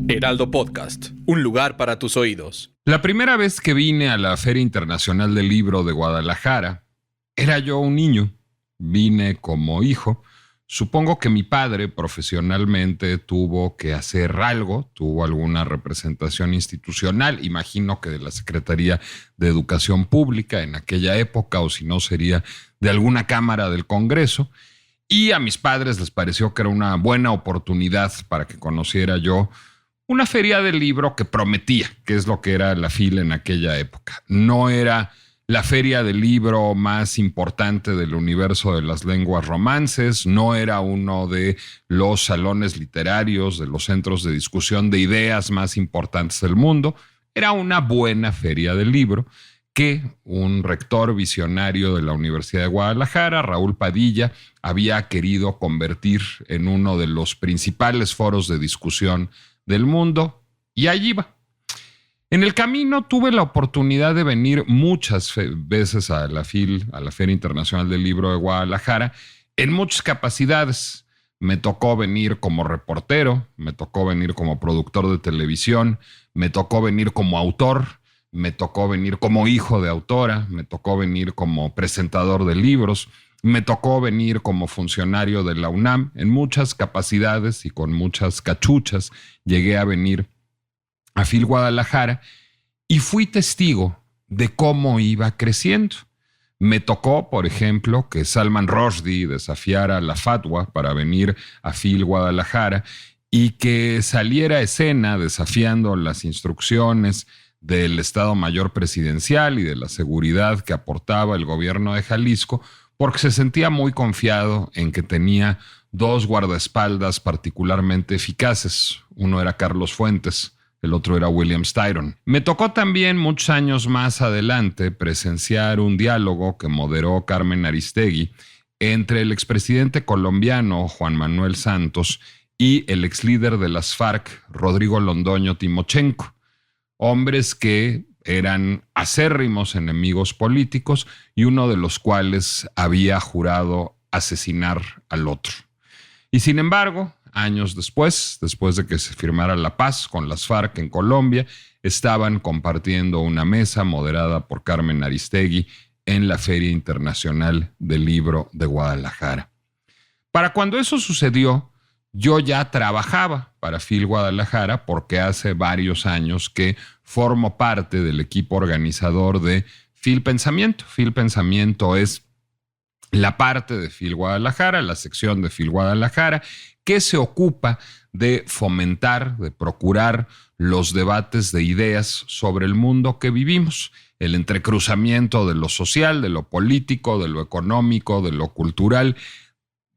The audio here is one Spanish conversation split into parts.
Heraldo Podcast, un lugar para tus oídos. La primera vez que vine a la Feria Internacional del Libro de Guadalajara, era yo un niño. Vine como hijo. Supongo que mi padre profesionalmente tuvo que hacer algo, tuvo alguna representación institucional, imagino que de la Secretaría de Educación Pública en aquella época, o si no sería de alguna cámara del Congreso. Y a mis padres les pareció que era una buena oportunidad para que conociera yo una feria del libro que prometía, que es lo que era la FIL en aquella época. No era la feria del libro más importante del universo de las lenguas romances, no era uno de los salones literarios, de los centros de discusión de ideas más importantes del mundo. Era una buena feria del libro que un rector visionario de la Universidad de Guadalajara, Raúl Padilla, había querido convertir en uno de los principales foros de discusión del mundo, y allí iba. En el camino tuve la oportunidad de venir muchas veces a la FIL, a la Feria Internacional del Libro de Guadalajara, en muchas capacidades. Me tocó venir como reportero, me tocó venir como productor de televisión, me tocó venir como autor, me tocó venir como hijo de autora, me tocó venir como presentador de libros, me tocó venir como funcionario de la UNAM. En muchas capacidades y con muchas cachuchas llegué a venir a FIL Guadalajara y fui testigo de cómo iba creciendo. Me tocó, por ejemplo, que Salman Rushdie desafiara la fatwa para venir a FIL Guadalajara y que saliera a escena desafiando las instrucciones del Estado Mayor Presidencial y de la seguridad que aportaba el gobierno de Jalisco, porque se sentía muy confiado en que tenía dos guardaespaldas particularmente eficaces. Uno era Carlos Fuentes, el otro era William Styron. Me tocó también muchos años más adelante presenciar un diálogo que moderó Carmen Aristegui entre el expresidente colombiano Juan Manuel Santos y el exlíder de las FARC, Rodrigo Londoño Timochenko, hombres que eran acérrimos enemigos políticos y uno de los cuales había jurado asesinar al otro. Y sin embargo, años después de que se firmara la paz con las FARC en Colombia, estaban compartiendo una mesa moderada por Carmen Aristegui en la Feria Internacional del Libro de Guadalajara. Para cuando eso sucedió, yo ya trabajaba para FIL Guadalajara porque hace varios años que formo parte del equipo organizador de FIL Pensamiento. FIL Pensamiento es la parte de FIL Guadalajara, la sección de FIL Guadalajara, que se ocupa de fomentar, de procurar los debates de ideas sobre el mundo que vivimos, el entrecruzamiento de lo social, de lo político, de lo económico, de lo cultural,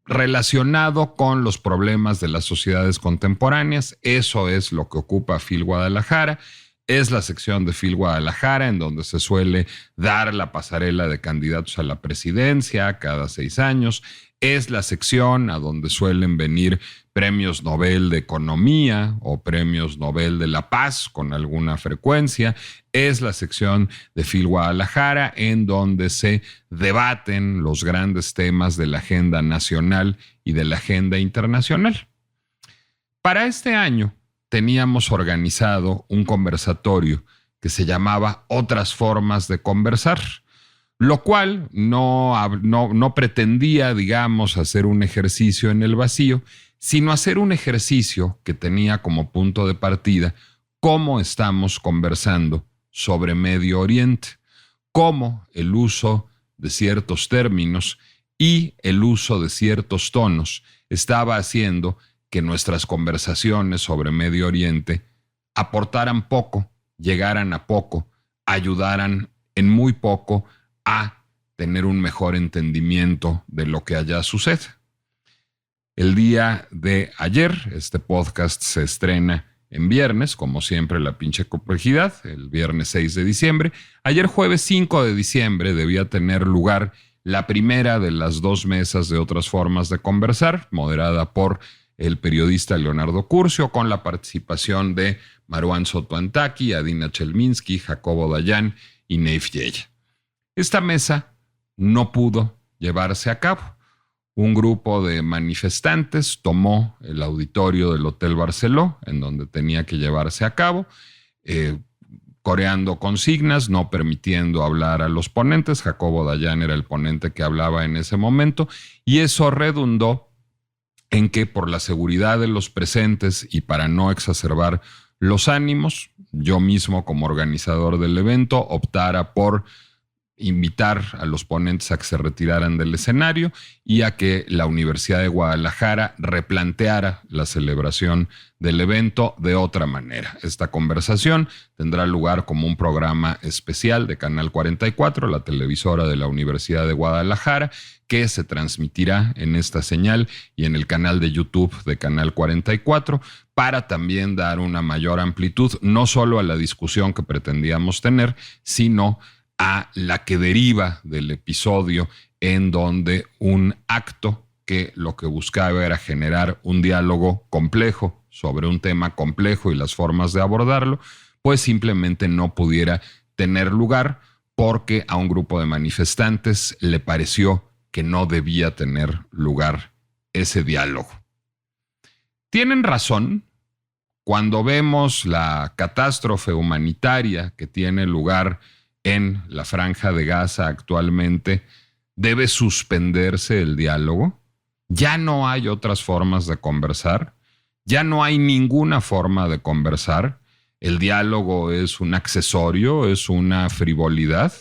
relacionado con los problemas de las sociedades contemporáneas. Eso es lo que ocupa FIL Guadalajara. Es la sección de FIL Guadalajara en donde se suele dar la pasarela de candidatos a la presidencia cada 6 años. Es la sección a donde suelen venir premios Nobel de Economía o premios Nobel de la Paz con alguna frecuencia. Es la sección de FIL Guadalajara en donde se debaten los grandes temas de la agenda nacional y de la agenda internacional. Para este año teníamos organizado un conversatorio que se llamaba Otras formas de conversar, lo cual no pretendía, digamos, hacer un ejercicio en el vacío, sino hacer un ejercicio que tenía como punto de partida cómo estamos conversando sobre Medio Oriente, cómo el uso de ciertos términos y el uso de ciertos tonos estaba haciendo que nuestras conversaciones sobre Medio Oriente aportaran poco, llegaran a poco, ayudaran en muy poco a tener un mejor entendimiento de lo que allá sucede. El día de ayer, este podcast se estrena en viernes, como siempre la pinche complejidad, el viernes 6 de diciembre. Ayer jueves 5 de diciembre debía tener lugar la primera de las 2 mesas de Otras formas de conversar, moderada por el periodista Leonardo Curcio, con la participación de Maruán Soto Antaki, Adina Chelminsky, Jacobo Dayan y Neif Yeya. Esta mesa no pudo llevarse a cabo. un grupo de manifestantes tomó el auditorio del Hotel Barceló, en donde tenía que llevarse a cabo, coreando consignas, no permitiendo hablar a los ponentes. Jacobo Dayan era el ponente que hablaba en ese momento, y eso redundó en que, por la seguridad de los presentes y para no exacerbar los ánimos, yo mismo, como organizador del evento, optara por invitar a los ponentes a que se retiraran del escenario y a que la Universidad de Guadalajara replanteara la celebración del evento de otra manera. Esta conversación tendrá lugar como un programa especial de Canal 44, la televisora de la Universidad de Guadalajara, que se transmitirá en esta señal y en el canal de YouTube de Canal 44, para también dar una mayor amplitud, no solo a la discusión que pretendíamos tener, sino a la que deriva del episodio, en donde un acto que lo que buscaba era generar un diálogo complejo sobre un tema complejo y las formas de abordarlo, pues simplemente no pudiera tener lugar porque a un grupo de manifestantes le pareció que no debía tener lugar ese diálogo. Tienen razón. Cuando vemos la catástrofe humanitaria que tiene lugar en la Franja de Gaza actualmente, debe suspenderse el diálogo. Ya no hay otras formas de conversar. Ya no hay ninguna forma de conversar. El diálogo es un accesorio, es una frivolidad.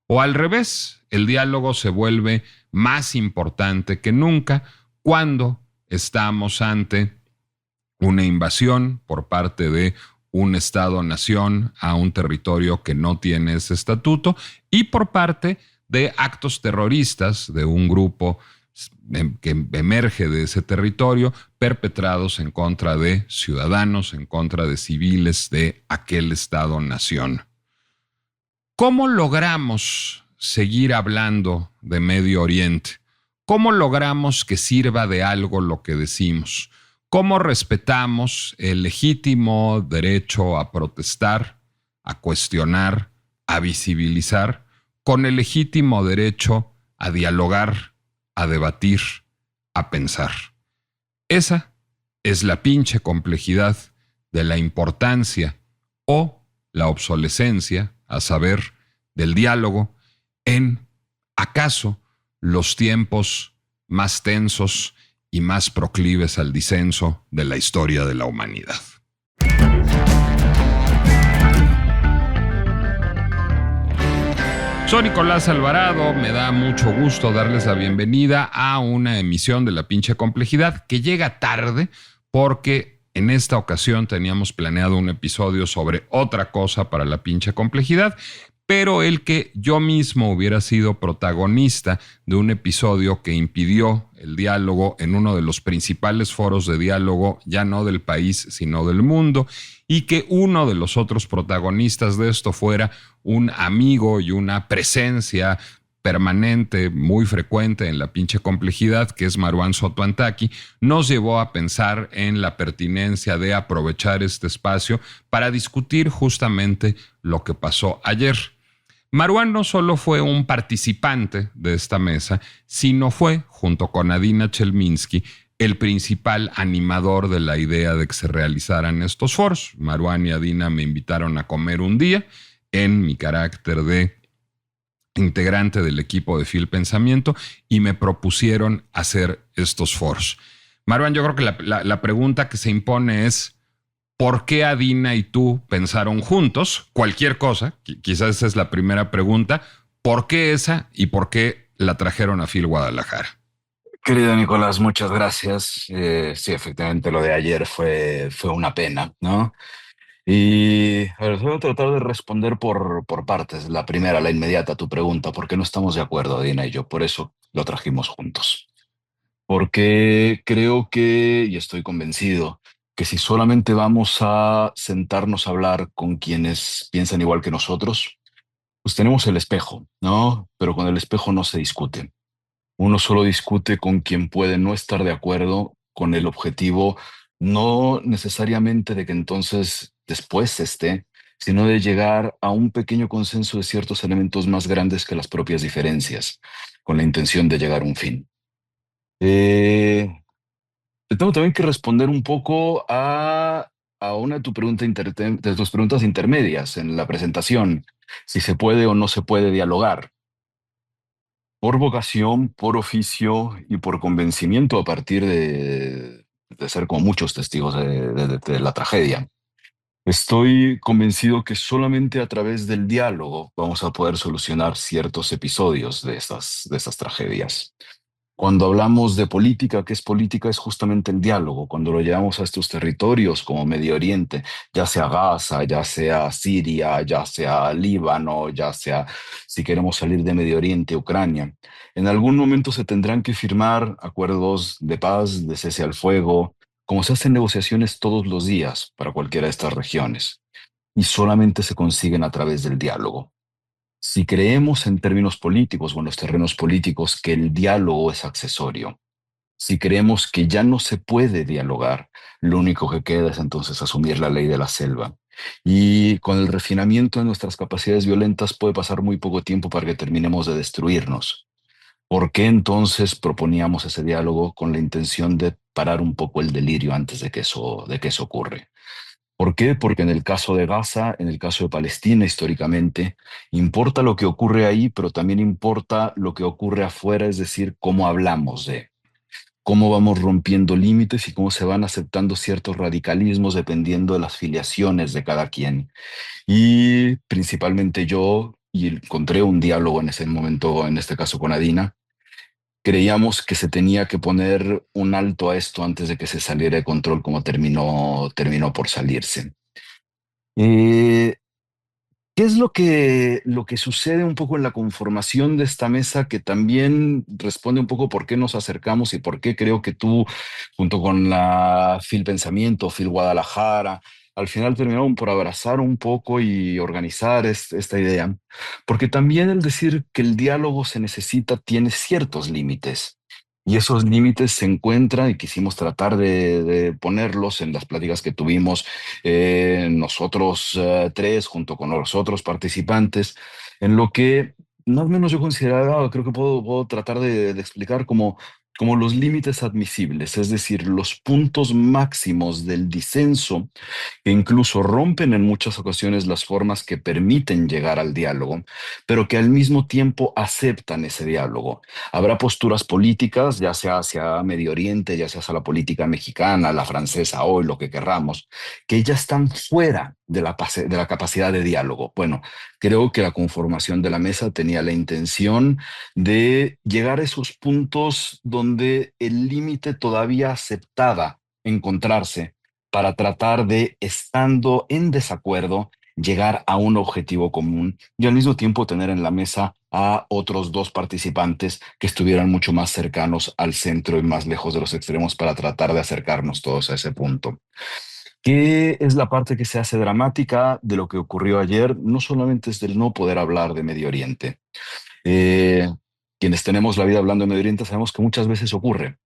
O al revés, el diálogo se vuelve más importante que nunca cuando estamos ante una invasión por parte de un Estado-nación a un territorio que no tiene ese estatuto y por parte de actos terroristas de un grupo que emerge de ese territorio, perpetrados en contra de ciudadanos, en contra de civiles de aquel Estado-nación. ¿Cómo logramos seguir hablando de Medio Oriente? ¿Cómo logramos que sirva de algo lo que decimos? ¿Cómo respetamos el legítimo derecho a protestar, a cuestionar, a visibilizar, con el legítimo derecho a dialogar, a debatir, a pensar? Esa es la pinche complejidad de la importancia o la obsolescencia, a saber, del diálogo en, acaso, los tiempos más tensos y más proclives al disenso de la historia de la humanidad. Soy Nicolás Alvarado, me da mucho gusto darles la bienvenida a una emisión de La Pinche Complejidad que llega tarde porque en esta ocasión teníamos planeado un episodio sobre otra cosa para La Pinche Complejidad, pero el que yo mismo hubiera sido protagonista de un episodio que impidió el diálogo en uno de los principales foros de diálogo, ya no del país, sino del mundo, y que uno de los otros protagonistas de esto fuera un amigo y una presencia permanente, muy frecuente en La Pinche Complejidad, que es Maruán Soto Antaki, nos llevó a pensar en la pertinencia de aprovechar este espacio para discutir justamente lo que pasó ayer. Maruán no solo fue un participante de esta mesa, sino fue, junto con Adina Chelminsky, el principal animador de la idea de que se realizaran estos foros. Maruán y Adina me invitaron a comer un día en mi carácter de integrante del equipo de Fil Pensamiento y me propusieron hacer estos foros. Maruán, yo creo que la pregunta que se impone es: ¿por qué Adina y tú pensaron juntos cualquier cosa? Quizás esa es la primera pregunta. ¿Por qué esa y por qué la trajeron a Fil Guadalajara? Querido Nicolás, muchas gracias. Sí, efectivamente lo de ayer fue una pena, ¿no? Y a ver, voy a tratar de responder por partes. La primera, la inmediata, tu pregunta: ¿por qué no estamos de acuerdo, Adina y yo? Por eso lo trajimos juntos. Porque creo que, y estoy convencido, que si solamente vamos a sentarnos a hablar con quienes piensan igual que nosotros, pues tenemos el espejo, ¿no? Pero con el espejo no se discute. Uno solo discute con quien puede no estar de acuerdo con el objetivo, no necesariamente de que entonces después se esté, sino de llegar a un pequeño consenso de ciertos elementos más grandes que las propias diferencias, con la intención de llegar a un fin. Eh, Te tengo también que responder un poco a una de, de tus preguntas intermedias en la presentación, si se puede o no se puede dialogar. Por vocación, por oficio y por convencimiento a partir de ser como muchos testigos de la tragedia. Estoy convencido que solamente a través del diálogo vamos a poder solucionar ciertos episodios de estas tragedias. Cuando hablamos de política, ¿qué es política? Es justamente el diálogo. Cuando lo llevamos a estos territorios como Medio Oriente, ya sea Gaza, ya sea Siria, ya sea Líbano, ya sea, si queremos salir de Medio Oriente, Ucrania, en algún momento se tendrán que firmar acuerdos de paz, de cese al fuego, como se hacen negociaciones todos los días para cualquiera de estas regiones, y solamente se consiguen a través del diálogo. Si creemos en términos políticos o en los terrenos políticos que el diálogo es accesorio, si creemos que ya no se puede dialogar, lo único que queda es entonces asumir la ley de la selva. Y con el refinamiento de nuestras capacidades violentas puede pasar muy poco tiempo para que terminemos de destruirnos. ¿Por qué entonces proponíamos ese diálogo con la intención de parar un poco el delirio antes de que eso ocurre? ¿Por qué? Porque en el caso de Gaza, en el caso de Palestina históricamente, importa lo que ocurre ahí, pero también importa lo que ocurre afuera, es decir, cómo hablamos de, cómo vamos rompiendo límites y cómo se van aceptando ciertos radicalismos dependiendo de las filiaciones de cada quien. Y principalmente yo, y encontré un diálogo en ese momento, en este caso con Adina, creíamos que se tenía que poner un alto a esto antes de que se saliera de control como terminó por salirse. Eh, ¿Qué es lo que sucede un poco en la conformación de esta mesa que también responde un poco por qué nos acercamos y por qué creo que tú, junto con la Phil Pensamiento, Phil Guadalajara, al final terminaron por abrazar un poco y organizar esta idea? Porque también el decir que el diálogo se necesita tiene ciertos límites. Y esos límites se encuentran y quisimos tratar de ponerlos en las pláticas que tuvimos nosotros tres, junto con los otros participantes, en lo que más o menos yo consideraba, creo que puedo tratar de explicar como los límites admisibles, es decir, los puntos máximos del disenso que incluso rompen en muchas ocasiones las formas que permiten llegar al diálogo, pero que al mismo tiempo aceptan ese diálogo. Habrá posturas políticas, ya sea hacia Medio Oriente, ya sea hacia la política mexicana, la francesa, hoy lo que querramos, que ya están fuera de la capacidad de diálogo. Bueno, creo que la conformación de la mesa tenía la intención de llegar a esos puntos donde el límite todavía aceptaba encontrarse para tratar de, estando en desacuerdo, llegar a un objetivo común y al mismo tiempo tener en la mesa a otros dos participantes que estuvieran mucho más cercanos al centro y más lejos de los extremos para tratar de acercarnos todos a ese punto. ¿Qué es la parte que se hace dramática de lo que ocurrió ayer? No solamente es del no poder hablar de Medio Oriente. Eh, Quienes tenemos la vida hablando de Medio Oriente sabemos que muchas veces ocurre.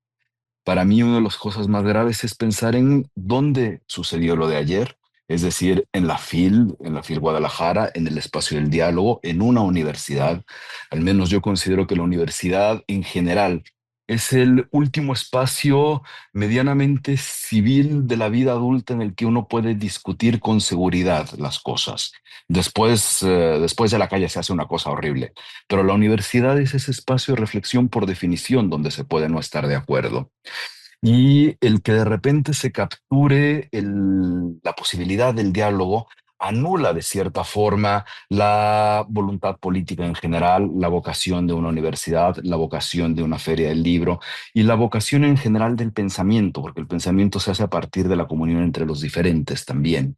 Para mí, una de las cosas más graves es pensar en dónde sucedió lo de ayer, es decir, en la FIL Guadalajara, en el espacio del diálogo, en una universidad. Al menos yo considero que la universidad en general es el último espacio medianamente civil de la vida adulta en el que uno puede discutir con seguridad las cosas. Después de la calle se hace una cosa horrible, pero la universidad es ese espacio de reflexión por definición donde se puede no estar de acuerdo. Y el que de repente se capture la posibilidad del diálogo anula de cierta forma la voluntad política en general, la vocación de una universidad, la vocación de una feria del libro y la vocación en general del pensamiento, porque el pensamiento se hace a partir de la comunión entre los diferentes también.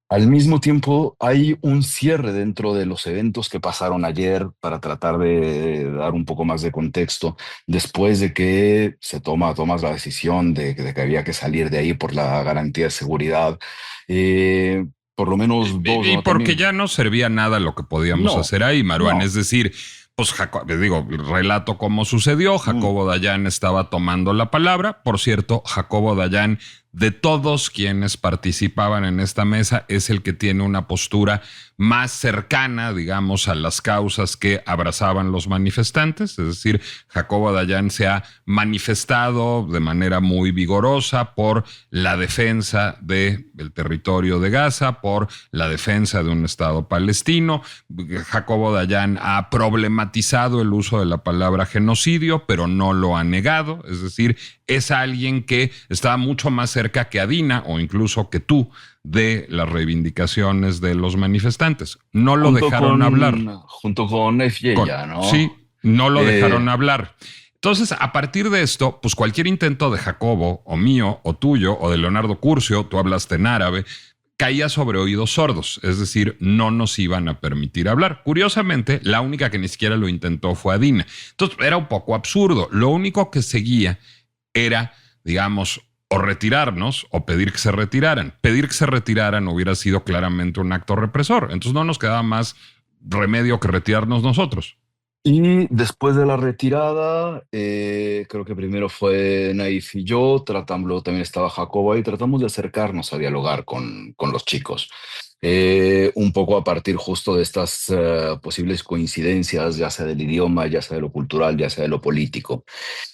Al mismo tiempo, hay un cierre dentro de los eventos que pasaron ayer para tratar de dar un poco más de contexto, después de que tomas la decisión de que había que salir de ahí por la garantía de seguridad. Eh, por lo menos dos, Y ¿no? porque También. ya no servía nada lo que podíamos No, hacer ahí, Maruán. no. Es decir, pues digo, relato cómo sucedió. Mm, Jacobo Dayan estaba tomando la palabra. Por cierto, Jacobo Dayan de todos quienes participaban en esta mesa, es el que tiene una postura más cercana, digamos, a las causas que abrazaban los manifestantes. Es decir, Jacobo Dayan se ha manifestado de manera muy vigorosa por la defensa del territorio de Gaza, por la defensa de un Estado palestino. Jacobo Dayan ha problematizado el uso de la palabra genocidio, pero no lo ha negado. Es decir, es alguien que está mucho más cerca que Adina o incluso que tú de las reivindicaciones de los manifestantes. No lo dejaron hablar. Junto con Efyeya, ¿no? Sí, no lo dejaron hablar. Entonces, a partir de esto, pues cualquier intento de Jacobo, o mío, o tuyo, o de Leonardo Curcio, tú hablaste en árabe, caía sobre oídos sordos, es decir, no nos iban a permitir hablar. Curiosamente, la única que ni siquiera lo intentó fue Adina. Entonces, era un poco absurdo. Lo único que seguía era, digamos, o retirarnos o pedir que se retiraran. Pedir que se retiraran hubiera sido claramente un acto represor. Entonces no nos quedaba más remedio que retirarnos nosotros. Y después de la retirada, creo que primero fue Naif y yo, luego también estaba Jacobo ahí, tratamos de acercarnos a dialogar con los chicos. Un poco a partir justo de estas posibles coincidencias, ya sea del idioma, ya sea de lo cultural, ya sea de lo político.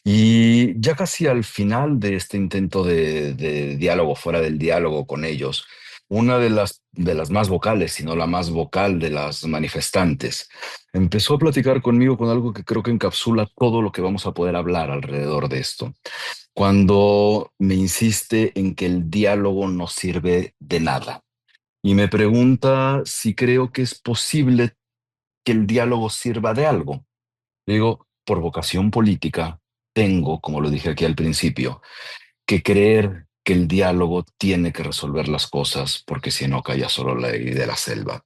Y ya casi al final de este intento de diálogo, fuera del diálogo con ellos, una de las más vocales, si no la más vocal de las manifestantes, empezó a platicar conmigo con algo que creo que encapsula todo lo que vamos a poder hablar alrededor de esto. Cuando me insiste en que el diálogo no sirve de nada y me pregunta si creo que es posible que el diálogo sirva de algo. Le digo, por vocación política, tengo, como lo dije aquí al principio, que creer que el diálogo tiene que resolver las cosas, porque si no, calla solo la ley de la selva.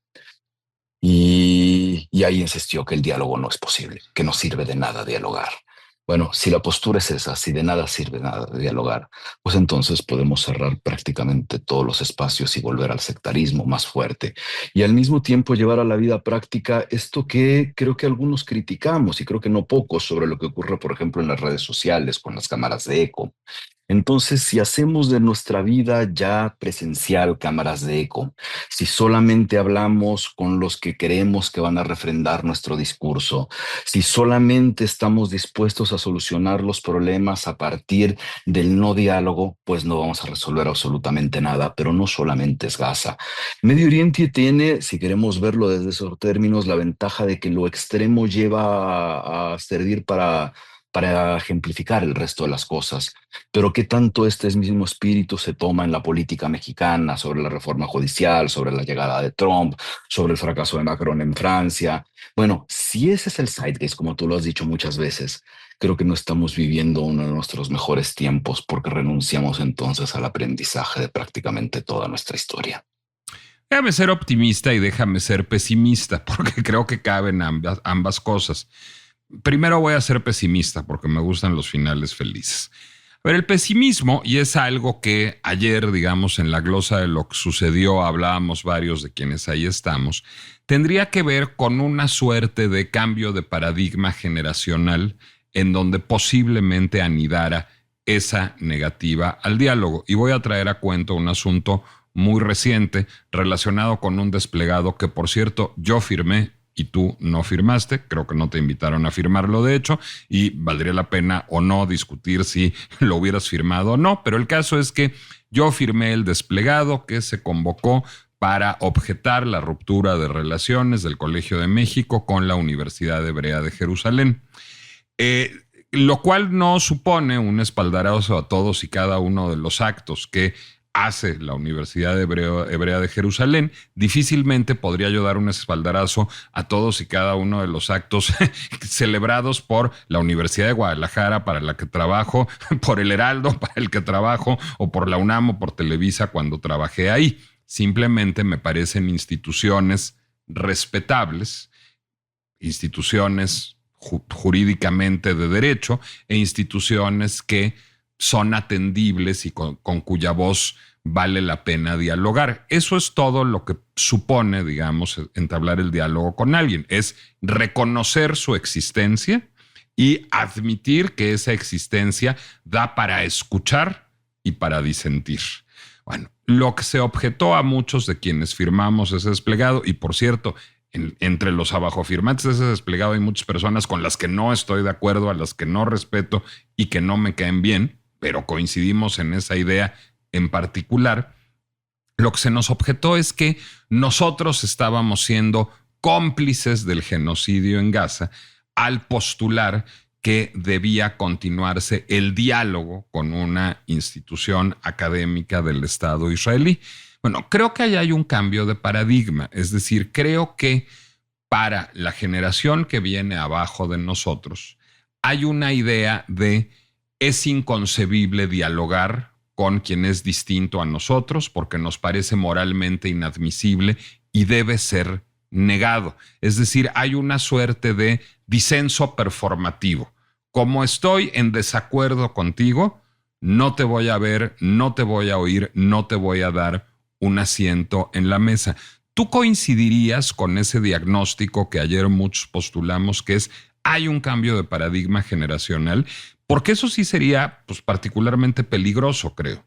Y ahí insistió que el diálogo no es posible, que no sirve de nada dialogar. Bueno, si la postura es esa, si de nada sirve nada dialogar, pues entonces podemos cerrar prácticamente todos los espacios y volver al sectarismo más fuerte. Y al mismo tiempo llevar a la vida práctica esto que creo que algunos criticamos, y creo que no pocos, sobre lo que ocurre, por ejemplo, en las redes sociales, con las cámaras de eco. Entonces, si hacemos de nuestra vida ya presencial cámaras de eco, si solamente hablamos con los que creemos que van a refrendar nuestro discurso, si solamente estamos dispuestos a solucionar los problemas a partir del no diálogo, pues no vamos a resolver absolutamente nada, pero no solamente es Gaza. Medio Oriente tiene, si queremos verlo desde esos términos, la ventaja de que lo extremo lleva a servir para ejemplificar el resto de las cosas. Pero qué tanto este mismo espíritu se toma en la política mexicana, sobre la reforma judicial, sobre la llegada de Trump, sobre el fracaso de Macron en Francia. Bueno, si ese es el zeitgeist, como tú lo has dicho muchas veces, creo que no estamos viviendo uno de nuestros mejores tiempos, porque renunciamos entonces al aprendizaje de prácticamente toda nuestra historia. Déjame ser optimista y déjame ser pesimista, porque creo que caben ambas cosas. Primero voy a ser pesimista porque me gustan los finales felices. A ver, el pesimismo, y es algo que ayer, digamos, en la glosa de lo que sucedió, hablábamos varios de quienes ahí estamos, tendría que ver con una suerte de cambio de paradigma generacional en donde posiblemente anidara esa negativa al diálogo. Y voy a traer a cuento un asunto muy reciente relacionado con un desplegado que, por cierto, yo firmé y tú no firmaste. Creo que no te invitaron a firmarlo, de hecho, y valdría la pena o no discutir si lo hubieras firmado o no, pero el caso es que yo firmé el desplegado que se convocó para objetar la ruptura de relaciones del Colegio de México con la Universidad Hebrea de Jerusalén. Lo cual no supone un espaldarazo a todos y cada uno de los actos que hace la Universidad Hebrea de Jerusalén. Difícilmente podría yo dar un espaldarazo a todos y cada uno de los actos celebrados por la Universidad de Guadalajara, para la que trabajo, por el Heraldo, para el que trabajo, o por la UNAM o por Televisa cuando trabajé ahí. Simplemente me parecen instituciones respetables, instituciones jurídicamente de derecho e instituciones que son atendibles y con cuya voz vale la pena dialogar. Eso es todo lo que supone, digamos, entablar el diálogo con alguien. Es reconocer su existencia y admitir que esa existencia da para escuchar y para disentir. Bueno, lo que se objetó a muchos de quienes firmamos ese desplegado, y por cierto, entre los abajofirmantes de ese desplegado hay muchas personas con las que no estoy de acuerdo, a las que no respeto y que no me caen bien, pero coincidimos en esa idea en particular. Lo que se nos objetó es que nosotros estábamos siendo cómplices del genocidio en Gaza al postular que debía continuarse el diálogo con una institución académica del Estado israelí. Bueno, creo que ahí hay un cambio de paradigma, es decir, creo que para la generación que viene abajo de nosotros hay una idea de es inconcebible dialogar con quien es distinto a nosotros porque nos parece moralmente inadmisible y debe ser negado. Es decir, hay una suerte de disenso performativo. Como estoy en desacuerdo contigo, no te voy a ver, no te voy a oír, no te voy a dar un asiento en la mesa. ¿Tú coincidirías con ese diagnóstico que ayer muchos postulamos, que es hay un cambio de paradigma generacional? Porque eso sí sería pues, particularmente peligroso, creo.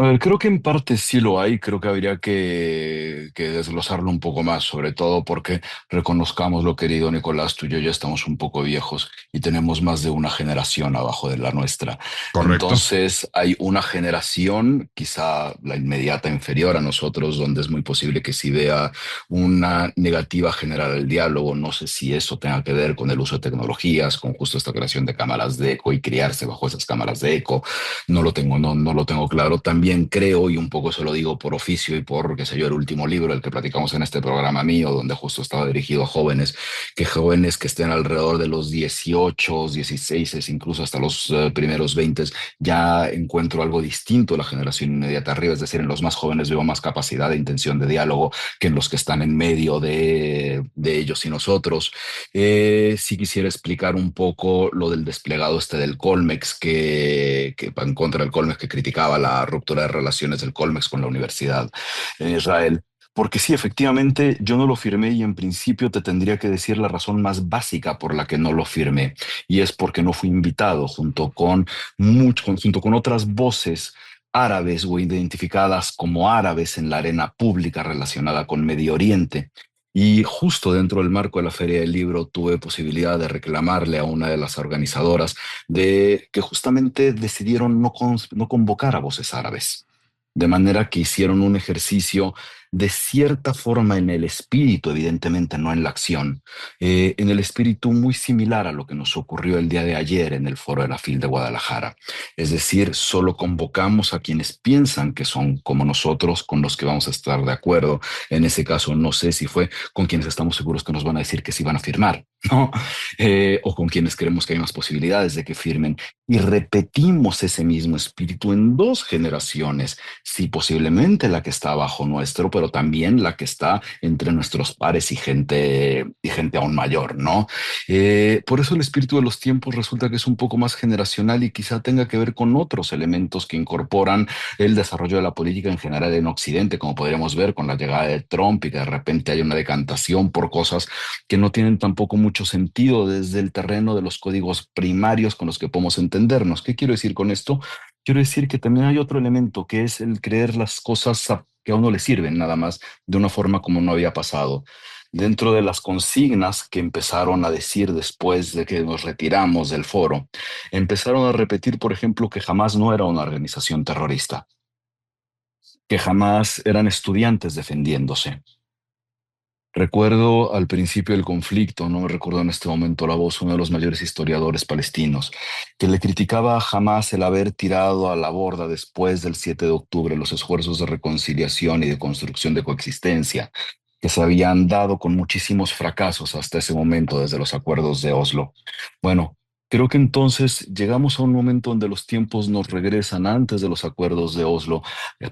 A ver, creo que en parte sí lo hay, creo que habría que desglosarlo un poco más, sobre todo porque reconozcamos lo querido Nicolás, tú y yo ya estamos un poco viejos y tenemos más de una generación abajo de la nuestra. ¿Correcto? Entonces hay una generación, quizá la inmediata inferior a nosotros, donde es muy posible que sí vea una negativa general al diálogo. No sé si eso tenga que ver con el uso de tecnologías, con justo esta creación de cámaras de eco y criarse bajo esas cámaras de eco. No lo tengo claro. También creo, y un poco se lo digo por oficio y por, qué sé yo, el último libro, el que platicamos en este programa mío, donde justo estaba dirigido a jóvenes, que jóvenes que estén alrededor de los 18, 16, incluso hasta los primeros 20, ya encuentro algo distinto a la generación inmediata arriba, es decir, en los más jóvenes veo más capacidad de intención de diálogo que en los que están en medio de ellos y nosotros. Sí quisiera explicar un poco lo del desplegado este del Colmex, que va en contra del Colmex, que criticaba la ruptura de relaciones del Colmex con la universidad en Israel. Porque sí, efectivamente, yo no lo firmé y en principio te tendría que decir la razón más básica por la que no lo firmé. Y es porque no fui invitado junto con otras voces árabes o identificadas como árabes en la arena pública relacionada con Medio Oriente. Y justo dentro del marco de la Feria del Libro tuve posibilidad de reclamarle a una de las organizadoras de que justamente decidieron no convocar a voces árabes. De manera que hicieron un ejercicio de cierta forma en el espíritu, evidentemente no en la acción, en el espíritu muy similar a lo que nos ocurrió el día de ayer en el Foro de la FIL de Guadalajara. Es decir, solo convocamos a quienes piensan que son como nosotros, con los que vamos a estar de acuerdo. En ese caso, no sé si fue con quienes estamos seguros que nos van a decir que sí van a firmar, ¿no? O con quienes creemos que hay más posibilidades de que firmen. Y repetimos ese mismo espíritu en dos generaciones, sí, posiblemente la que está abajo nuestro, pero también la que está entre nuestros pares y gente aún mayor, ¿no? Por eso el espíritu de los tiempos resulta que es un poco más generacional y quizá tenga que ver con otros elementos que incorporan el desarrollo de la política en general en Occidente, como podríamos ver con la llegada de Trump y que de repente hay una decantación por cosas que no tienen tampoco mucho sentido desde el terreno de los códigos primarios con los que podemos entendernos. ¿Qué quiero decir con esto? Quiero decir que también hay otro elemento que es el creer las cosas que a uno le sirven nada más de una forma como no había pasado. Dentro de las consignas que empezaron a decir después de que nos retiramos del foro, empezaron a repetir, por ejemplo, que jamás no era una organización terrorista, que jamás eran estudiantes defendiéndose. Recuerdo al principio del conflicto, no me recuerdo en este momento la voz, uno de los mayores historiadores palestinos, que le criticaba a Hamás el haber tirado a la borda después del 7 de octubre los esfuerzos de reconciliación y de construcción de coexistencia que se habían dado con muchísimos fracasos hasta ese momento desde los acuerdos de Oslo. Bueno, creo que entonces llegamos a un momento donde los tiempos nos regresan antes de los acuerdos de Oslo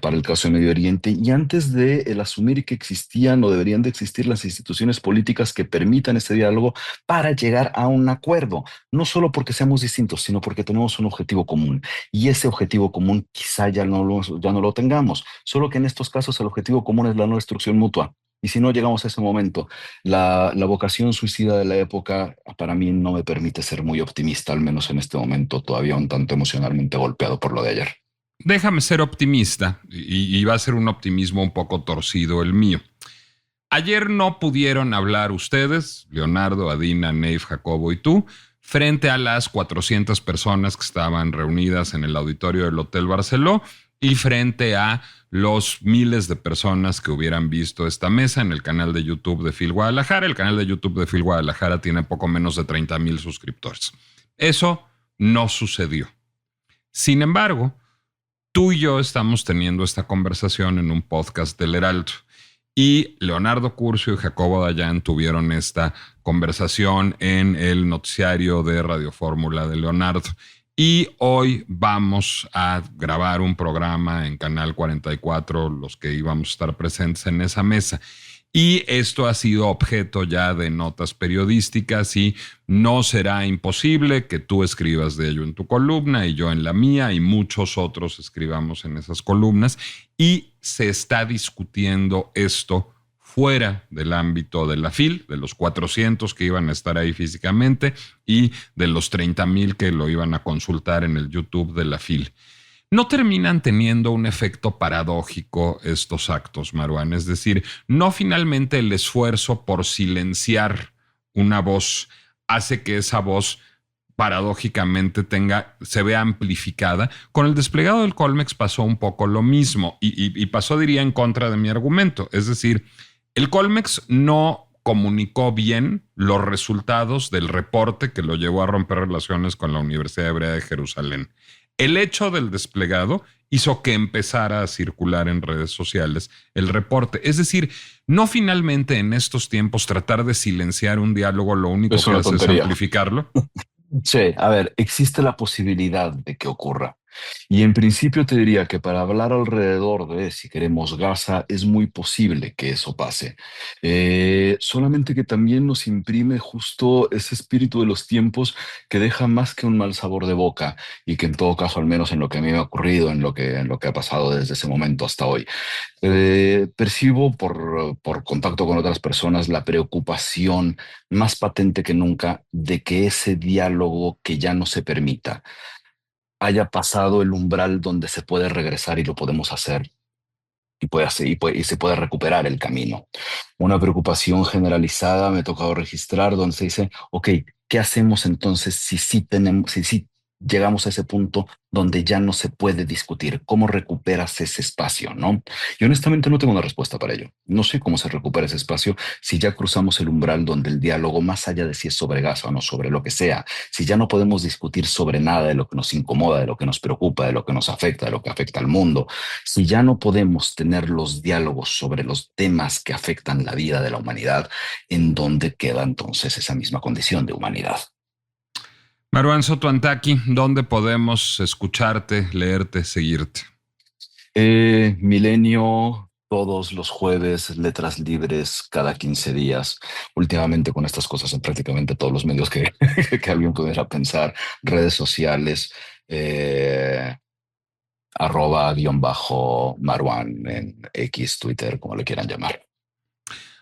para el caso de Medio Oriente y antes de el asumir que existían o deberían de existir las instituciones políticas que permitan ese diálogo para llegar a un acuerdo, no solo porque seamos distintos, sino porque tenemos un objetivo común y ese objetivo común quizá ya no lo tengamos, solo que en estos casos el objetivo común es la no destrucción mutua. Y si no llegamos a ese momento, la vocación suicida de la época para mí no me permite ser muy optimista, al menos en este momento, todavía un tanto emocionalmente golpeado por lo de ayer. déjame ser optimista y va a ser un optimismo un poco torcido el mío. Ayer no pudieron hablar ustedes, Leonardo, Adina, Neif, Jacobo y tú, frente a las 400 personas que estaban reunidas en el auditorio del Hotel Barceló y frente a los miles de personas que hubieran visto esta mesa en el canal de YouTube de Phil Guadalajara. El canal de YouTube de Phil Guadalajara tiene poco menos de 30,000 suscriptores. Eso no sucedió. Sin embargo, tú y yo estamos teniendo esta conversación en un podcast del Heraldo. Y Leonardo Curcio y Jacobo Dayan tuvieron esta conversación en el noticiario de Radio Fórmula de Leonardo. Y hoy vamos a grabar un programa en Canal 44, los que íbamos a estar presentes en esa mesa. Y esto ha sido objeto ya de notas periodísticas y no será imposible que tú escribas de ello en tu columna y yo en la mía y muchos otros escribamos en esas columnas. Y se está discutiendo esto fuera del ámbito de la FIL, de los 400 que iban a estar ahí físicamente y de los 30,000 que lo iban a consultar en el YouTube de la FIL. No terminan teniendo un efecto paradójico estos actos, Maruán. Es decir, no finalmente el esfuerzo por silenciar una voz hace que esa voz paradójicamente se vea amplificada. Con el desplegado del Colmex pasó un poco lo mismo y pasó, diría, en contra de mi argumento. Es decir, el Colmex no comunicó bien los resultados del reporte que lo llevó a romper relaciones con la Universidad Hebrea de Jerusalén. El hecho del desplegado hizo que empezara a circular en redes sociales el reporte. Es decir, no finalmente en estos tiempos tratar de silenciar un diálogo lo único que hace es amplificarlo. Sí, a ver, existe la posibilidad de que ocurra. Y en principio te diría que para hablar alrededor de, si queremos, Gaza, es muy posible que eso pase. Solamente que también nos imprime justo ese espíritu de los tiempos que deja más que un mal sabor de boca y que en todo caso, al menos en lo que a mí me ha ocurrido, en lo que ha pasado desde ese momento hasta hoy, percibo por contacto con otras personas la preocupación más patente que nunca de que ese diálogo que ya no se permita haya pasado el umbral donde se puede regresar y lo podemos hacer y se puede recuperar el camino. Una preocupación generalizada me ha tocado registrar donde se dice, ok, ¿qué hacemos entonces si sí llegamos a ese punto donde ya no se puede discutir? ¿Cómo recuperas ese espacio, no? Y honestamente no tengo una respuesta para ello. No sé cómo se recupera ese espacio si ya cruzamos el umbral donde el diálogo, más allá de si es sobre Gaza o no, sobre lo que sea, si ya no podemos discutir sobre nada de lo que nos incomoda, de lo que nos preocupa, de lo que nos afecta, de lo que afecta al mundo, si ya no podemos tener los diálogos sobre los temas que afectan la vida de la humanidad, ¿en dónde queda entonces esa misma condición de humanidad? Maruán Soto Antaki, ¿dónde podemos escucharte, leerte, seguirte? Milenio, todos los jueves, Letras Libres, cada 15 días. Últimamente con estas cosas en prácticamente todos los medios que alguien pudiera pensar, redes sociales, @_Maruán en X, Twitter, como le quieran llamar.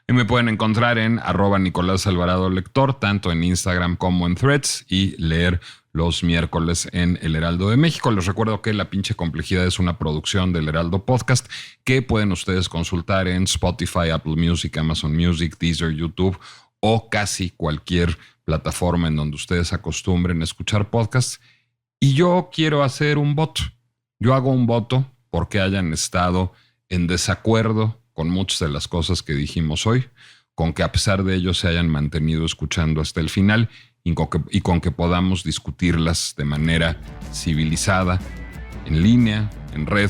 Y me pueden encontrar en @Nicolás Alvarado Lector, tanto en Instagram como en Threads, y leer los miércoles en El Heraldo de México. Les recuerdo que La Pinche Complejidad es una producción del Heraldo Podcast que pueden ustedes consultar en Spotify, Apple Music, Amazon Music, Deezer, YouTube o casi cualquier plataforma en donde ustedes acostumbren a escuchar podcasts. Y yo quiero hacer un voto. Yo hago un voto porque hayan estado en desacuerdo con muchas de las cosas que dijimos hoy, con que a pesar de ello se hayan mantenido escuchando hasta el final y con que podamos discutirlas de manera civilizada, en línea, en red,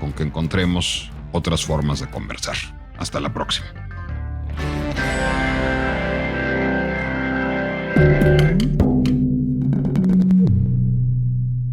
con que encontremos otras formas de conversar. Hasta la próxima.